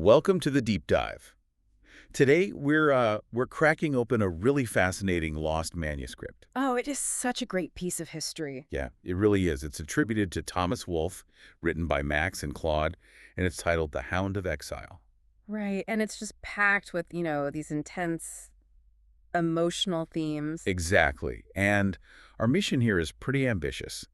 Welcome to the deep dive. Today we're cracking open a really fascinating lost manuscript. Oh, it is such a great piece of history. Yeah, it really is. It's attributed to Thomas Wolfe, written by Max and Claude, and it's titled The Hound of Exile. Right, and it's just packed with, these intense emotional themes. Exactly. And our mission here is pretty ambitious.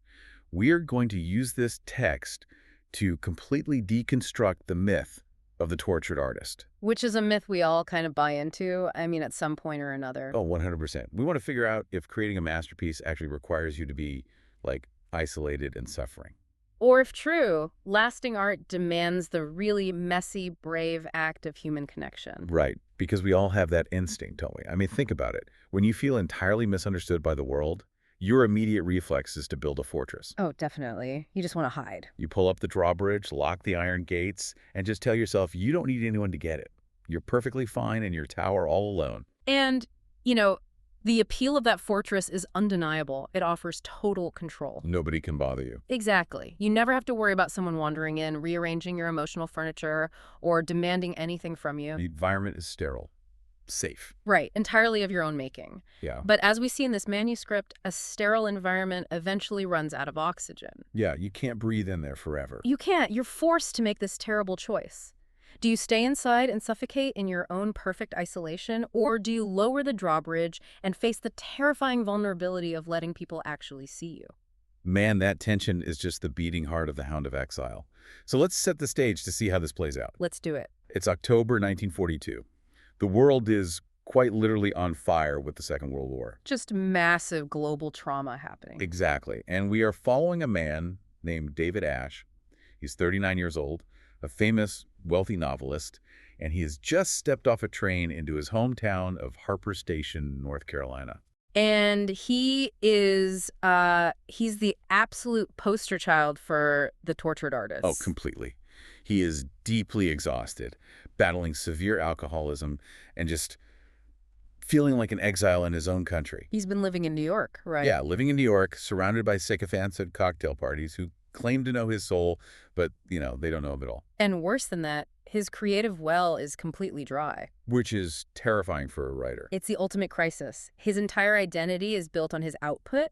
We're going to use this text to completely deconstruct the myth of the tortured artist. Which is a myth we all kind of buy into, at some point or another. Oh, 100%. We want to figure out if creating a masterpiece actually requires you to be, like, isolated and suffering. Or if true, lasting art demands the really messy, brave act of human connection. Right, because we all have that instinct, don't we? I mean, think about it. When you feel entirely misunderstood by the world, your immediate reflex is to build a fortress. Oh, definitely. You just want to hide. You pull up the drawbridge, lock the iron gates, and just tell yourself you don't need anyone to get it. You're perfectly fine in your tower all alone. And, the appeal of that fortress is undeniable. It offers total control. Nobody can bother you. Exactly. You never have to worry about someone wandering in, rearranging your emotional furniture, or demanding anything from you. The environment is sterile, safe. Right, entirely of your own making. Yeah. But as we see in this manuscript, a sterile environment eventually runs out of oxygen. Yeah, you can't breathe in there forever. You can't. You're forced to make this terrible choice. Do you stay inside and suffocate in your own perfect isolation, or do you lower the drawbridge and face the terrifying vulnerability of letting people actually see you? Man, that tension is just the beating heart of the Hound of Exile. So let's set the stage to see how this plays out. Let's do it. It's October 1942. The world is quite literally on fire with the Second World War. Just massive global trauma happening. Exactly. And we are following a man named David Ashe. He's 39 years old, a famous, wealthy novelist, and he has just stepped off a train into his hometown of Harper Station, North Carolina. And he is, he's the absolute poster child for the tortured artist. Oh, completely. He is deeply exhausted, battling severe alcoholism, and just feeling like an exile in his own country. He's been living in New York, right? Yeah, living in New York, surrounded by sycophants at cocktail parties who claim to know his soul, but, they don't know him at all. And worse than that, his creative well is completely dry. Which is terrifying for a writer. It's the ultimate crisis. His entire identity is built on his output,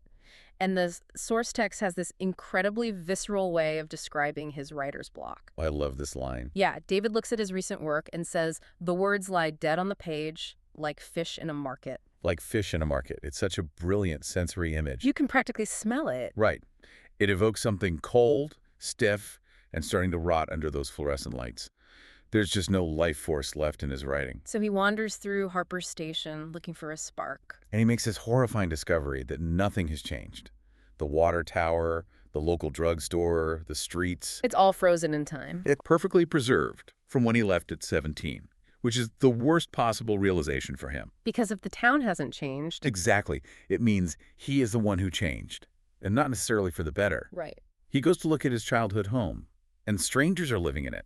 and the source text has this incredibly visceral way of describing his writer's block. I love this line. Yeah, David looks at his recent work and says, the words lie dead on the page, like fish in a market. Like fish in a market. It's such a brilliant sensory image. You can practically smell it. Right. It evokes something cold, stiff, and starting to rot under those fluorescent lights. There's just no life force left in his writing. So he wanders through Harper Station looking for a spark. And he makes this horrifying discovery that nothing has changed. The water tower, the local drugstore, the streets. It's all frozen in time. It's perfectly preserved from when he left at 17, which is the worst possible realization for him. Because if the town hasn't changed. Exactly. It means he is the one who changed, and not necessarily for the better. Right. He goes to look at his childhood home, and strangers are living in it.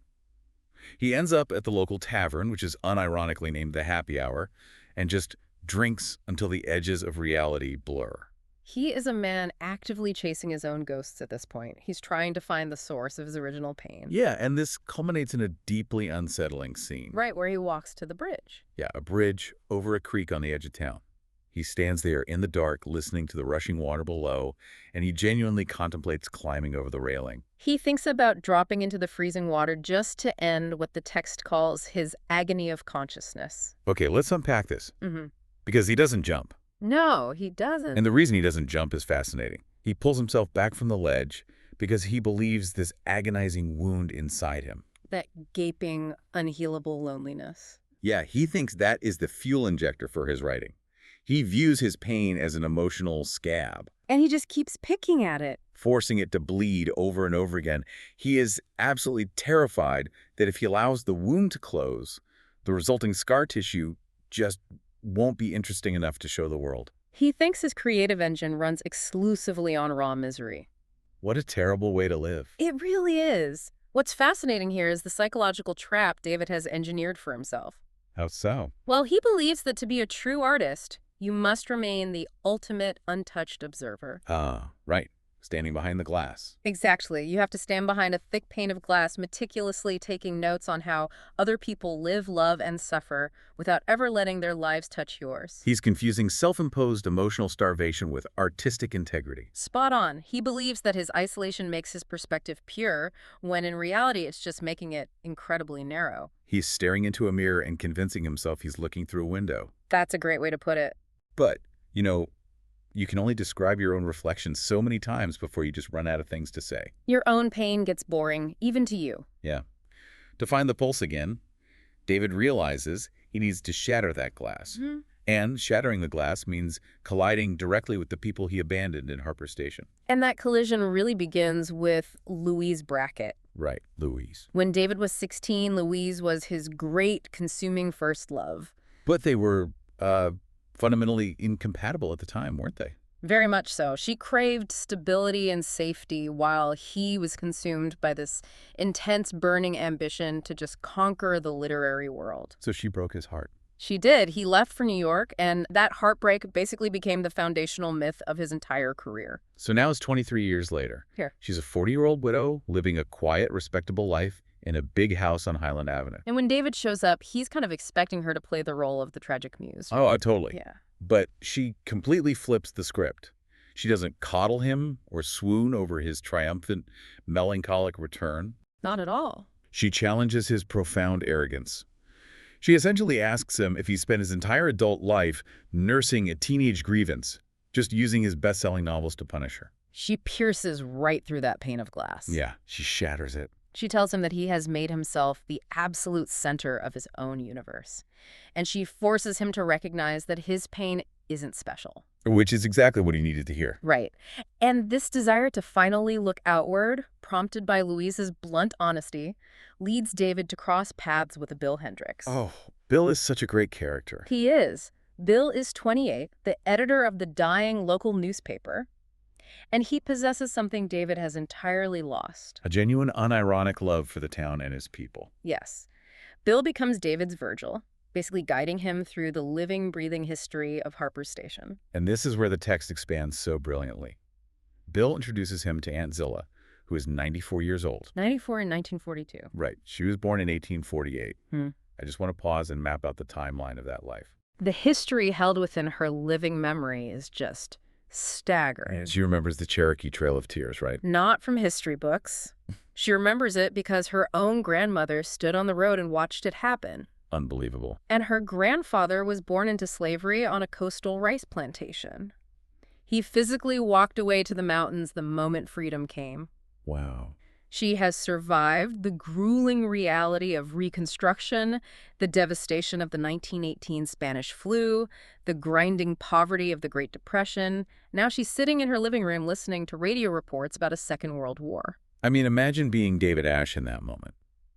He ends up at the local tavern, which is unironically named the Happy Hour, and just drinks until the edges of reality blur. He is a man actively chasing his own ghosts at this point. He's trying to find the source of his original pain. Yeah, and this culminates in a deeply unsettling scene. Right, where he walks to the bridge. Yeah, a bridge over a creek on the edge of town. He stands there in the dark, listening to the rushing water below, and he genuinely contemplates climbing over the railing. He thinks about dropping into the freezing water just to end what the text calls his agony of consciousness. Okay, let's unpack this. Mm-hmm. Because he doesn't jump. No, he doesn't. And the reason he doesn't jump is fascinating. He pulls himself back from the ledge because he believes this agonizing wound inside him. That gaping, unhealable loneliness. Yeah, he thinks that is the fuel injector for his writing. He views his pain as an emotional scab. And he just keeps picking at it. Forcing it to bleed over and over again. He is absolutely terrified that if he allows the wound to close, the resulting scar tissue just won't be interesting enough to show the world. He thinks his creative engine runs exclusively on raw misery. What a terrible way to live. It really is. What's fascinating here is the psychological trap David has engineered for himself. How so? Well, he believes that to be a true artist, you must remain the ultimate untouched observer. Ah, right. standing behind the glass. Exactly. You have to stand behind a thick pane of glass, meticulously taking notes on how other people live, love, and suffer without ever letting their lives touch yours. He's confusing self-imposed emotional starvation with artistic integrity. Spot on. He believes that his isolation makes his perspective pure, when in reality it's just making it incredibly narrow. He's staring into a mirror and convincing himself he's looking through a window. That's a great way to put it. But, you can only describe your own reflections so many times before you just run out of things to say. Your own pain gets boring, even to you. Yeah. To find the pulse again, David realizes he needs to shatter that glass. Mm-hmm. And shattering the glass means colliding directly with the people he abandoned in Harper Station. And that collision really begins with Louise Brackett. Right, Louise. When David was 16, Louise was his great consuming first love. But they were fundamentally incompatible at the time, weren't they? Very much so. She craved stability and safety while he was consumed by this intense, burning ambition to just conquer the literary world. So she broke his heart. She did. He left for New York, and that heartbreak basically became the foundational myth of his entire career. So now it's 23 years later. Here. She's a 40-year-old widow living a quiet, respectable life in a big house on Highland Avenue. And when David shows up, he's kind of expecting her to play the role of the tragic muse. Oh, totally. Yeah. But she completely flips the script. She doesn't coddle him or swoon over his triumphant, melancholic return. Not at all. She challenges his profound arrogance. She essentially asks him if he spent his entire adult life nursing a teenage grievance, just using his best-selling novels to punish her. She pierces right through that pane of glass. Yeah, she shatters it. She tells him that he has made himself the absolute center of his own universe. And she forces him to recognize that his pain isn't special. Which is exactly what he needed to hear. Right. And this desire to finally look outward, prompted by Louise's blunt honesty, leads David to cross paths with Bill Hendricks. Oh, Bill is such a great character. He is. Bill is 28, the editor of the dying local newspaper. And he possesses something David has entirely lost. A genuine, unironic love for the town and his people. Yes. Bill becomes David's Virgil, basically guiding him through the living, breathing history of Harper Station. And this is where the text expands so brilliantly. Bill introduces him to Aunt Zilla, who is 94 years old. 94 in 1942. Right. She was born in 1848. Hmm. I just want to pause and map out the timeline of that life. The history held within her living memory is just staggering. She remembers the Cherokee Trail of Tears, right? Not from history books. She remembers it because her own grandmother stood on the road and watched it happen. Unbelievable. And her grandfather was born into slavery on a coastal rice plantation. He physically walked away to the mountains the moment freedom came. Wow. She has survived the grueling reality of Reconstruction, the devastation of the 1918 Spanish flu, the grinding poverty of the Great Depression. Now she's sitting in her living room listening to radio reports about a Second World War. I mean, imagine being David Ashe in that moment.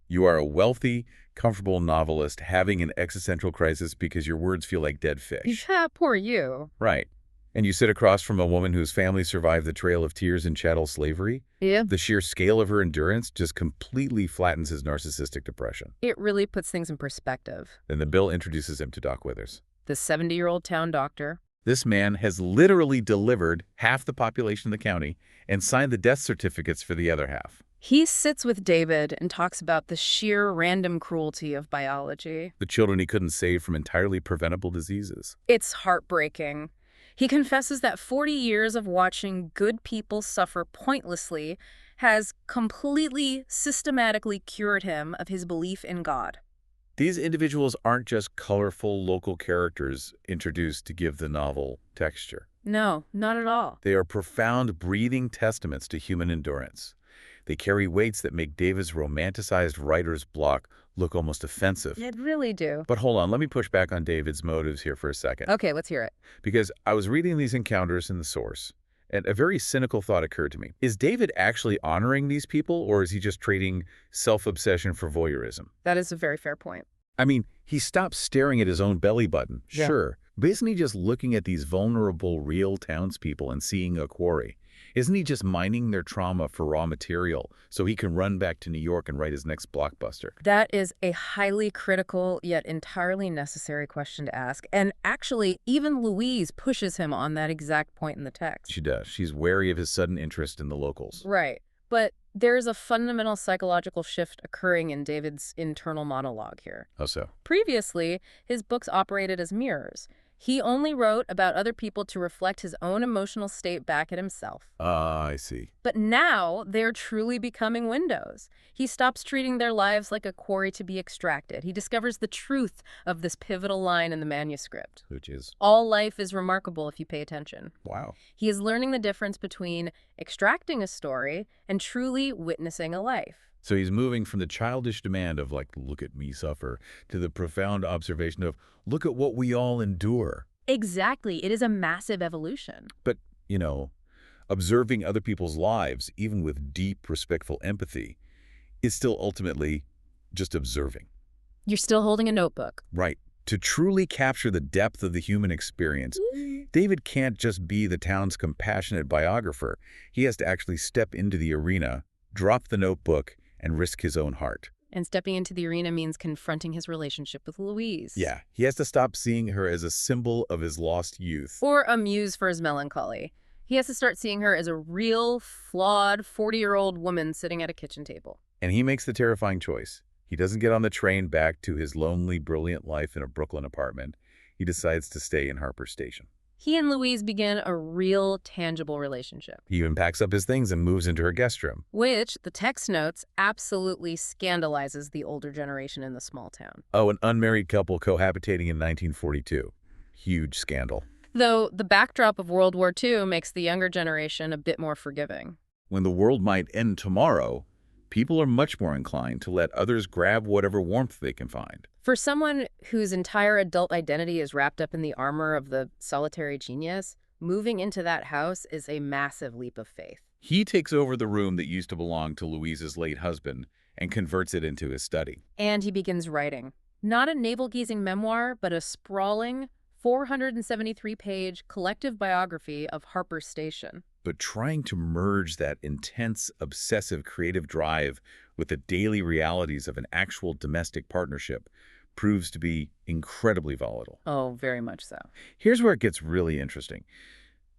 You are a wealthy, comfortable novelist having an existential crisis because your words feel like dead fish. Poor you. Right. And you sit across from a woman whose family survived the Trail of Tears and chattel slavery. Yeah. The sheer scale of her endurance just completely flattens his narcissistic depression. It really puts things in perspective. Then the bill introduces him to Doc Withers. The 70-year-old town doctor. This man has literally delivered half the population of the county and signed the death certificates for the other half. He sits with David and talks about the sheer random cruelty of biology. The children he couldn't save from entirely preventable diseases. It's heartbreaking. He confesses that 40 years of watching good people suffer pointlessly has completely, systematically cured him of his belief in God. These individuals aren't just colorful local characters introduced to give the novel texture. No, not at all. They are profound, breathing testaments to human endurance. They carry weights that make David's romanticized writer's block look almost offensive. It really do. But hold on, let me push back on David's motives here for a second. Okay, let's hear it. Because I was reading these encounters in the source, and a very cynical thought occurred to me. Is David actually honoring these people, or is he just trading self-obsession for voyeurism? That is a very fair point. I mean, he stopped staring at his own belly button, Yeah. sure, but isn't he just looking at these vulnerable, real townspeople and seeing a quarry? Isn't he just mining their trauma for raw material so he can run back to New York and write his next blockbuster? That is a highly critical yet entirely necessary question to ask. And actually, even Louise pushes him on that exact point in the text. She does. She's wary of his sudden interest in the locals. Right. But there's a fundamental psychological shift occurring in David's internal monologue here. How so? Previously, his books operated as mirrors. He only wrote about other people to reflect his own emotional state back at himself. Ah, I see. But now they're truly becoming windows. He stops treating their lives like a quarry to be extracted. He discovers the truth of this pivotal line in the manuscript. Which is? All life is remarkable if you pay attention. Wow. He is learning the difference between extracting a story and truly witnessing a life. So he's moving from the childish demand of, like, look at me suffer, to the profound observation of, look at what we all endure. Exactly. It is a massive evolution. But, observing other people's lives, even with deep, respectful empathy, is still ultimately just observing. You're still holding a notebook. Right. To truly capture the depth of the human experience, David can't just be the town's compassionate biographer. He has to actually step into the arena, drop the notebook, and risk his own heart. And stepping into the arena means confronting his relationship with Louise. Yeah, he has to stop seeing her as a symbol of his lost youth. Or a muse for his melancholy. He has to start seeing her as a real, flawed, 40-year-old woman sitting at a kitchen table. And he makes the terrifying choice. He doesn't get on the train back to his lonely, brilliant life in a Brooklyn apartment. He decides to stay in Harper Station. He and Louise begin a real, tangible relationship. He even packs up his things and moves into her guest room. Which, the text notes, absolutely scandalizes the older generation in the small town. Oh, an unmarried couple cohabitating in 1942. Huge scandal. Though the backdrop of World War II makes the younger generation a bit more forgiving. When the world might end tomorrow, people are much more inclined to let others grab whatever warmth they can find. For someone whose entire adult identity is wrapped up in the armor of the solitary genius, moving into that house is a massive leap of faith. He takes over the room that used to belong to Louise's late husband and converts it into his study. And he begins writing. Not a navel-gazing memoir, but a sprawling, 473-page collective biography of Harper Station. But trying to merge that intense, obsessive creative drive with the daily realities of an actual domestic partnership proves to be incredibly volatile. Oh, very much so. Here's where it gets really interesting.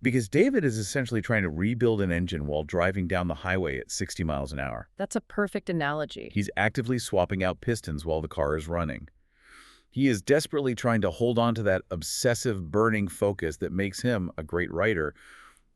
Because David is essentially trying to rebuild an engine while driving down the highway at 60 miles an hour. That's a perfect analogy. He's actively swapping out pistons while the car is running. He is desperately trying to hold on to that obsessive, burning focus that makes him a great writer,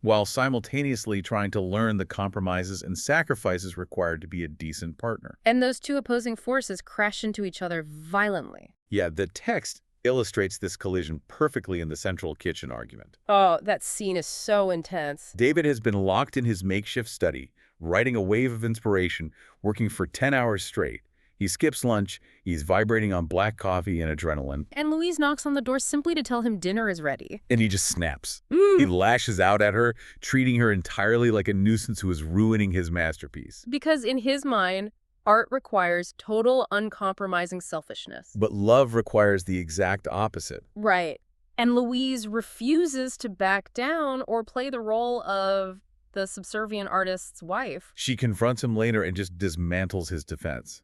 while simultaneously trying to learn the compromises and sacrifices required to be a decent partner. And those two opposing forces crash into each other violently. Yeah, the text illustrates this collision perfectly in the central kitchen argument. Oh, that scene is so intense. David has been locked in his makeshift study, writing a wave of inspiration, working for 10 hours straight. He skips lunch, he's vibrating on black coffee and adrenaline. And Louise knocks on the door simply to tell him dinner is ready. And he just snaps. He lashes out at her, treating her entirely like a nuisance who is ruining his masterpiece. Because in his mind, art requires total, uncompromising selfishness. But love requires the exact opposite. Right. And Louise refuses to back down or play the role of the subservient artist's wife. She confronts him later and just dismantles his defense.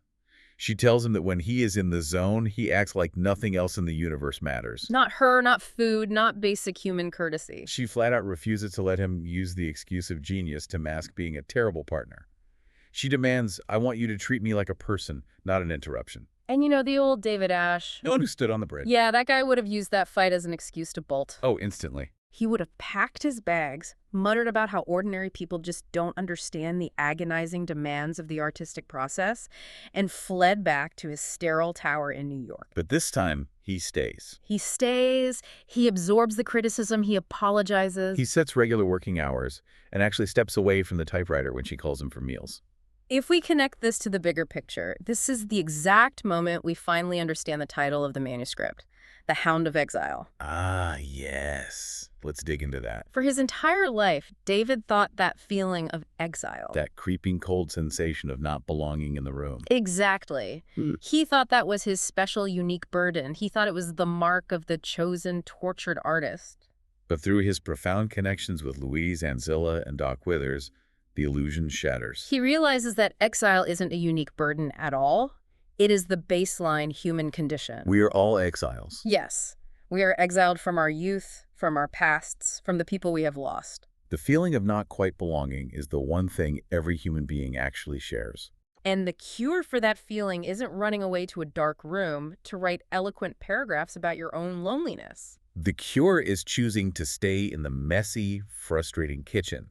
She tells him that when he is in the zone, he acts like nothing else in the universe matters. Not her, not food, not basic human courtesy. She flat out refuses to let him use the excuse of genius to mask being a terrible partner. She demands, I want you to treat me like a person, not an interruption. And you know, the old David Ashe. No one who stood on the bridge. Yeah, that guy would have used that fight as an excuse to bolt. Oh, instantly. He would have packed his bags, muttered about how ordinary people just don't understand the agonizing demands of the artistic process, and fled back to his sterile tower in New York. But this time, he stays. He stays, he absorbs the criticism, he apologizes. He sets regular working hours and actually steps away from the typewriter when she calls him for meals. If we connect this to the bigger picture, this is the exact moment we finally understand the title of the manuscript, The Hound of Exile. Ah, yes. Let's dig into that. For his entire life, David thought that feeling of exile. That creeping cold sensation of not belonging in the room. Exactly. He thought that was his special, unique burden. He thought it was the mark of the chosen, tortured artist. But through his profound connections with Louise, Ancilla, and Doc Withers, the illusion shatters. He realizes that exile isn't a unique burden at all. It is the baseline human condition. We are all exiles. Yes, we are exiled from our youth, from our pasts, from the people we have lost. The feeling of not quite belonging is the one thing every human being actually shares. And the cure for that feeling isn't running away to a dark room to write eloquent paragraphs about your own loneliness. The cure is choosing to stay in the messy, frustrating kitchen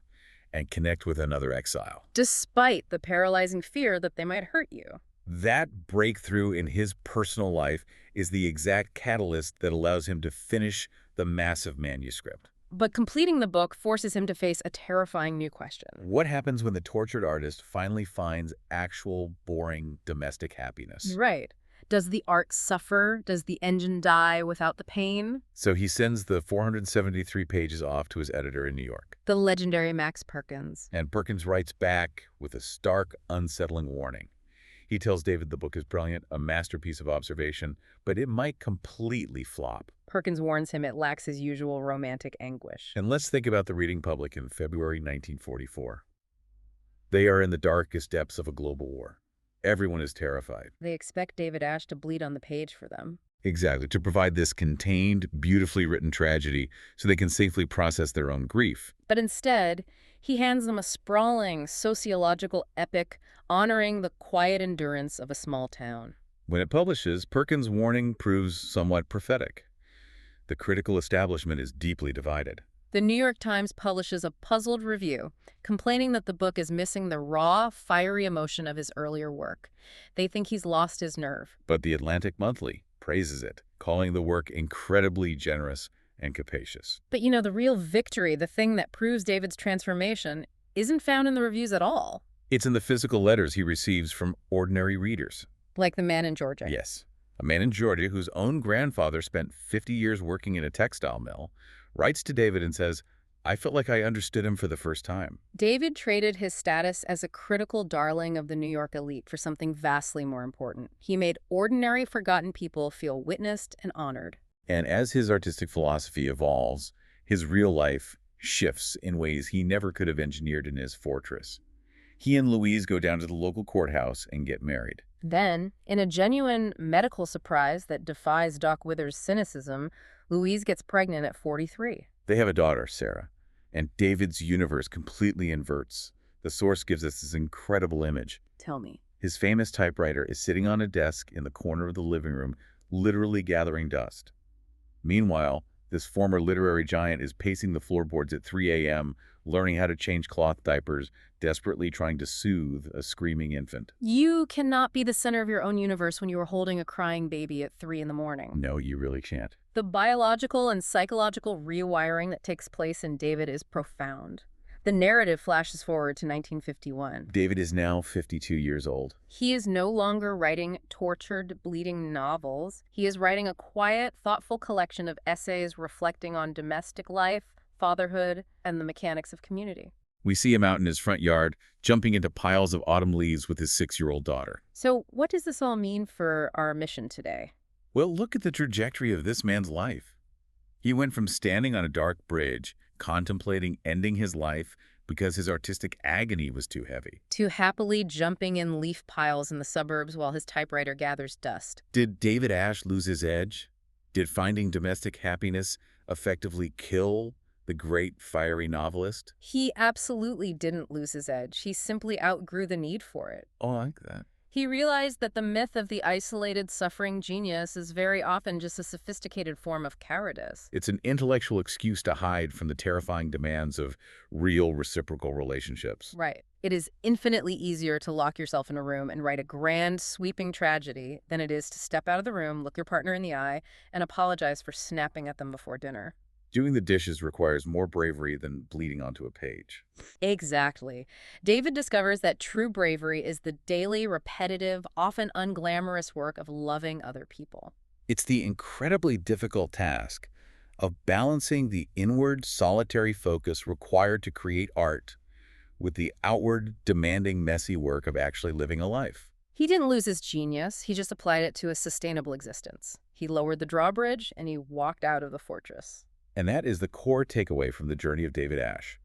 and connect with another exile. Despite the paralyzing fear that they might hurt you. That breakthrough in his personal life is the exact catalyst that allows him to finish the massive manuscript. But completing the book forces him to face a terrifying new question. What happens when the tortured artist finally finds actual, boring, domestic happiness? Right. Does the art suffer? Does the engine die without the pain? So he sends the 473 pages off to his editor in New York. The legendary Max Perkins. And Perkins writes back with a stark, unsettling warning. He tells David the book is brilliant, a masterpiece of observation, but it might completely flop. Perkins warns him it lacks his usual romantic anguish. And let's think about the reading public in February 1944. They are in the darkest depths of a global war. Everyone is terrified. They expect David Ashe to bleed on the page for them. Exactly, to provide this contained, beautifully written tragedy so they can safely process their own grief. But instead, he hands them a sprawling, sociological epic honoring the quiet endurance of a small town. When it publishes, Perkins' warning proves somewhat prophetic. The critical establishment is deeply divided. The New York Times publishes a puzzled review, complaining that the book is missing the raw, fiery emotion of his earlier work. They think he's lost his nerve. But the Atlantic Monthly praises it, calling the work incredibly generous and capacious. But you know, the real victory, the thing that proves David's transformation, isn't found in the reviews at all. It's in the physical letters he receives from ordinary readers. Like the man in Georgia. Yes. A man in Georgia whose own grandfather spent 50 years working in a textile mill writes to David and says, I felt like I understood him for the first time. David traded his status as a critical darling of the New York elite for something vastly more important. He made ordinary, forgotten people feel witnessed and honored. And as his artistic philosophy evolves, his real life shifts in ways he never could have engineered in his fortress. He and Louise go down to the local courthouse and get married. Then, in a genuine medical surprise that defies Doc Withers' cynicism, Louise gets pregnant at 43. They have a daughter, Sarah, and David's universe completely inverts. The source gives us this incredible image. Tell me. His famous typewriter is sitting on a desk in the corner of the living room, literally gathering dust. Meanwhile, this former literary giant is pacing the floorboards at 3 a.m., learning how to change cloth diapers, desperately trying to soothe a screaming infant. You cannot be the center of your own universe when you are holding a crying baby at 3 in the morning. No, you really can't. The biological and psychological rewiring that takes place in David is profound. The narrative flashes forward to 1951. David is now 52 years old. He is no longer writing tortured, bleeding novels. He is writing a quiet, thoughtful collection of essays reflecting on domestic life, fatherhood, and the mechanics of community. We see him out in his front yard, jumping into piles of autumn leaves with his 6-year-old daughter. So what does this all mean for our mission today? Well, look at the trajectory of this man's life. He went from standing on a dark bridge, contemplating ending his life because his artistic agony was too heavy, to happily jumping in leaf piles in the suburbs while his typewriter gathers dust. Did David Ashe lose his edge? Did finding domestic happiness effectively kill the great fiery novelist? He absolutely didn't lose his edge. He simply outgrew the need for it. Oh, I like that. He realized that the myth of the isolated, suffering genius is very often just a sophisticated form of cowardice. It's an intellectual excuse to hide from the terrifying demands of real reciprocal relationships. Right. It is infinitely easier to lock yourself in a room and write a grand, sweeping tragedy than it is to step out of the room, look your partner in the eye, and apologize for snapping at them before dinner. Doing the dishes requires more bravery than bleeding onto a page. Exactly. David discovers that true bravery is the daily, repetitive, often unglamorous work of loving other people. It's the incredibly difficult task of balancing the inward, solitary focus required to create art with the outward, demanding, messy work of actually living a life. He didn't lose his genius. He just applied it to a sustainable existence. He lowered the drawbridge and he walked out of the fortress. And that is the core takeaway from the journey of David Ashe.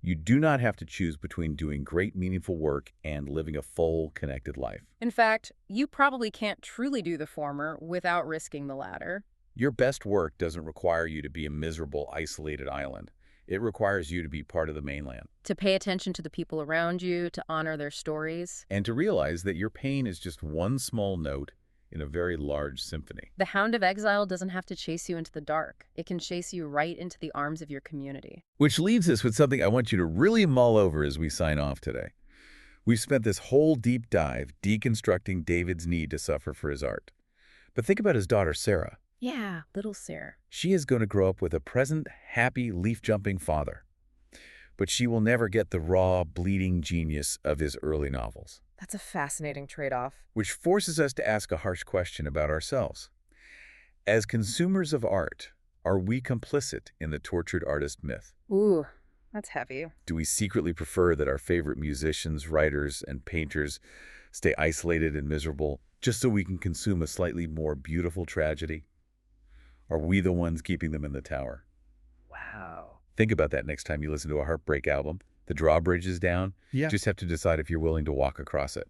You do not have to choose between doing great, meaningful work and living a full, connected life. In fact, you probably can't truly do the former without risking the latter. Your best work doesn't require you to be a miserable, isolated island. It requires you to be part of the mainland. To pay attention to the people around you, to honor their stories. And to realize that your pain is just one small note in a very large symphony. The Hound of Exile doesn't have to chase you into the dark. It can chase you right into the arms of your community. Which leaves us with something I want you to really mull over as we sign off today. We've spent this whole deep dive deconstructing David's need to suffer for his art. But think about his daughter, Sarah. Yeah, little Sarah. She is going to grow up with a present, happy, leaf-jumping father. But she will never get the raw, bleeding genius of his early novels. That's a fascinating trade-off. Which forces us to ask a harsh question about ourselves. As consumers of art, are we complicit in the tortured artist myth? Ooh, that's heavy. Do we secretly prefer that our favorite musicians, writers, and painters stay isolated and miserable just so we can consume a slightly more beautiful tragedy? Are we the ones keeping them in the tower? Wow. Think about that next time you listen to a heartbreak album. The drawbridge is down. Yeah. You just have to decide if you're willing to walk across it.